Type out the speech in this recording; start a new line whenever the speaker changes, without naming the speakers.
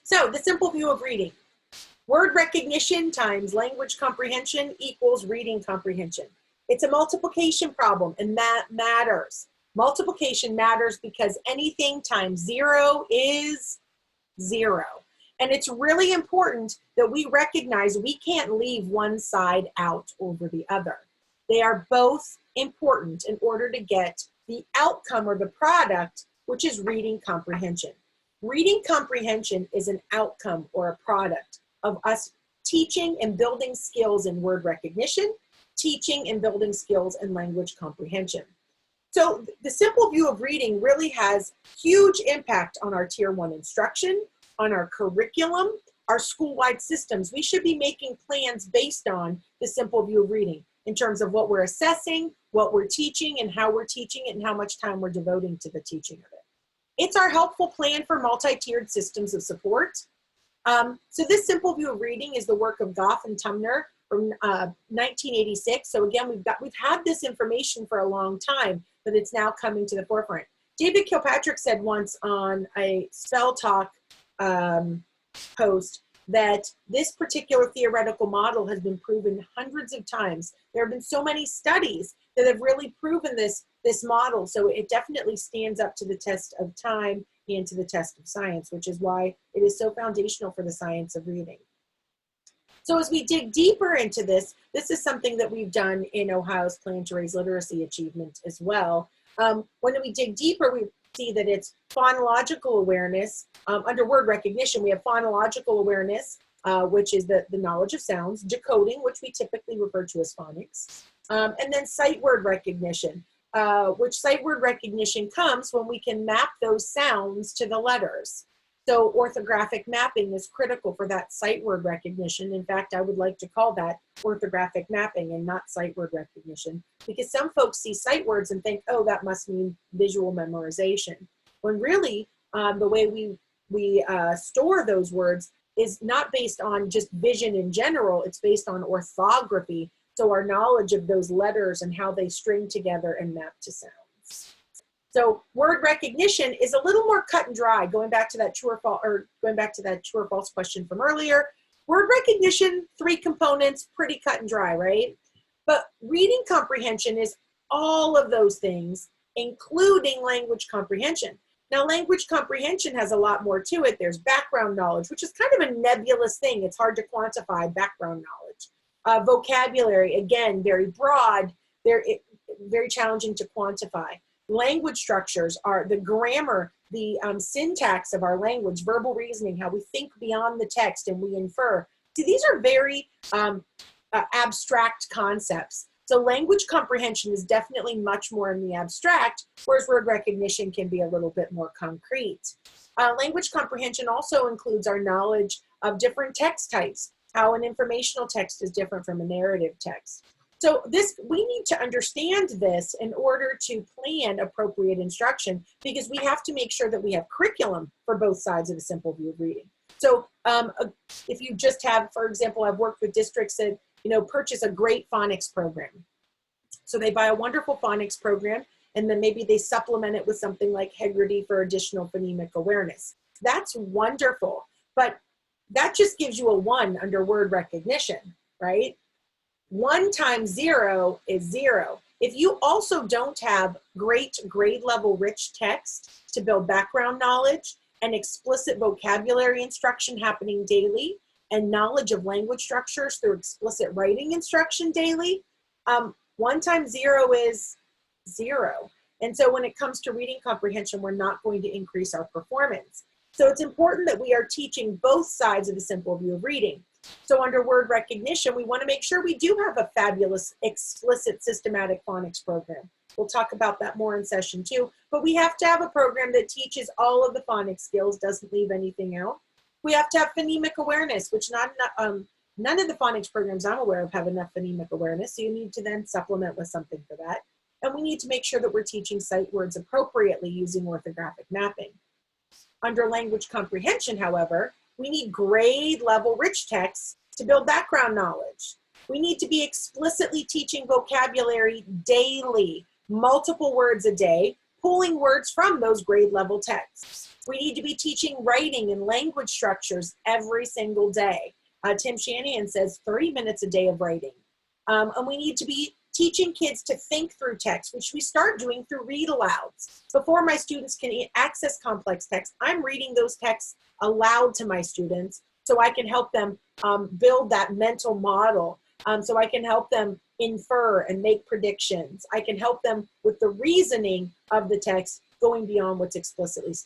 So the simple view of reading. Word recognition times language comprehension equals reading comprehension. It's a multiplication problem, and that matters. Multiplication matters because anything times 0 is 0. And it's really important that we recognize we can't leave one side out over the other. They are both important in order to get the outcome or the product, which is reading comprehension. Reading comprehension is an outcome or a product of us teaching and building skills in word recognition, teaching and building skills in language comprehension. So the simple view of reading really has huge impact on our Tier 1 instruction, on our curriculum, our school-wide systems. We should be making plans based on the simple view of reading in terms of what we're assessing, what we're teaching, and how we're teaching it, and how much time we're devoting to the teaching of it. It's our helpful plan for multi-tiered systems of support. So this simple view of reading is the work of Goff and Tumner from 1986. So again, we've had this information for a long time, but it's now coming to the forefront. David Kilpatrick said once on a Spell Talk post that this particular theoretical model has been proven hundreds of times. There have been so many studies that have really proven this model, so it definitely stands up to the test of time and to the test of science, which is why it is so foundational for the science of reading. So as we dig deeper into this is something that we've done in Ohio's Plan to Raise Literacy Achievement as well. When we dig deeper, we see that it's phonological awareness. Under word recognition, we have phonological awareness, which is the knowledge of sounds, decoding, which we typically refer to as phonics, and then sight word recognition, which sight word recognition comes when we can map those sounds to the letters. So orthographic mapping is critical for that sight word recognition. In fact, I would like to call that orthographic mapping and not sight word recognition, because some folks see sight words and think, oh, that must mean visual memorization. When really, the way we store those words is not based on just vision in general, it's based on orthography. So our knowledge of those letters and how they string together and map to sounds. So word recognition is a little more cut and dry, going back to that true or false question from earlier. Word recognition, 3 components, pretty cut and dry, right? But reading comprehension is all of those things, including language comprehension. Now, language comprehension has a lot more to it. There's background knowledge, which is kind of a nebulous thing. It's hard to quantify background knowledge. Vocabulary, again, very broad, very challenging to quantify. Language structures are the grammar, the syntax of our language, verbal reasoning, how we think beyond the text and we infer. See, these are very abstract concepts. So language comprehension is definitely much more in the abstract, whereas word recognition can be a little bit more concrete. Language comprehension also includes our knowledge of different text types, how an informational text is different from a narrative text. So we need to understand this in order to plan appropriate instruction, because we have to make sure that we have curriculum for both sides of a simple view of reading. So if you just have, for example, I've worked with districts that purchase a great phonics program. So they buy a wonderful phonics program, and then maybe they supplement it with something like Hegarty for additional phonemic awareness. That's wonderful, but that just gives you a 1 under word recognition, right? 1 times 0 is 0. If you also don't have great grade level rich text to build background knowledge and explicit vocabulary instruction happening daily, and knowledge of language structures through explicit writing instruction daily, 1 times 0 is 0. And so when it comes to reading comprehension, we're not going to increase our performance. So it's important that we are teaching both sides of the simple view of reading. So under word recognition, we want to make sure we do have a fabulous, explicit, systematic phonics program. We'll talk about that more in session 2, but we have to have a program that teaches all of the phonics skills, doesn't leave anything out. We have to have phonemic awareness, which none of the phonics programs I'm aware of have enough phonemic awareness, so you need to then supplement with something for that. And we need to make sure that we're teaching sight words appropriately using orthographic mapping. Under language comprehension, however, we need grade level rich texts to build background knowledge. We need to be explicitly teaching vocabulary daily, multiple words a day, pulling words from those grade level texts. We need to be teaching writing and language structures every single day. Tim Shanahan says 30 minutes a day of writing. And we need to be teaching kids to think through text, which we start doing through read alouds. Before my students can access complex text, I'm reading those texts aloud to my students so I can help them build that mental model, so I can help them infer and make predictions. I can help them with the reasoning of the text going beyond what's explicitly stated.